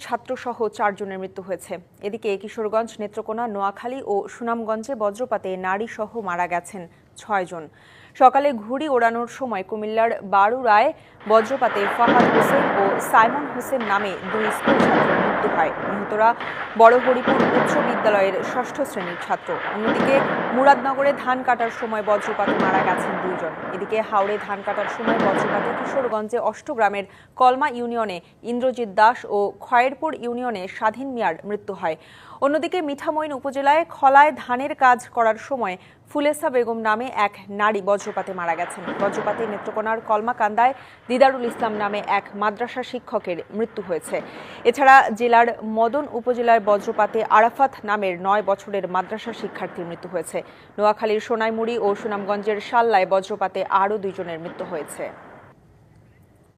ছাত্রসহ 4 জনের মৃত্যু হয়েছে। এদিকে কিশোরগঞ্জ, নেত্রকোনা, নোয়াখালী ও সুনামগঞ্জে বজ্রপাতে নারীসহ মারা গেছেন 6 জন। সকালে ঘুড়ি ওড়ানোর সময় কুমিল্লার বারুরায় বজ্রপাতে ফাহাদ হোসেন ও সাইমন হোসেন নামে 2 স্কুল ছাত্রের মৃত্যু হয়। নিহতরা বড় হরিপুর উচ্চ বিদ্যালয়ের 6ষ্ঠ শ্রেণীর ছাত্র। অন্যদিকে মুরাদনগরে ধান কাটার সময় বজ্রপাতে মারা গেছেন 2 জন। এদিকে হাওড়ে ধান কাটার সময় বজ্রপাতে কিশোরগঞ্জে অষ্টগ্রামের কলমা ইউনিয়নে ইন্দ্রজিৎ দাস ও খয়েরপুর ইউনিয়নে স্বাধীন মিয়ার মৃত্যু হয়। অন্যদিকে মিঠামইন উপজেলায় খলায় ধানের কাজ করার সময় ফুলেসা বেগম নামে এক নারী বজ্রপাতে মারা গেছেন। বজ্রপাতে নেত্রকোনার কলমাকান্দায় দিদারুল ইসলাম নামে এক মাদ্রাসা শিক্ষকের মৃত্যু হয়েছে। এছাড়া জেলার মদন উপজেলার বজ্রপাতে আরাফাত নামের 9 বছরের মাদ্রাসা শিক্ষার্থীর মৃত্যু হয়েছে। নোয়াখালীর সোনাইমুড়ি ও সুনামগঞ্জের শাল্লায় বজ্রপাতে আরও 2 জনের মৃত্যু হয়েছে।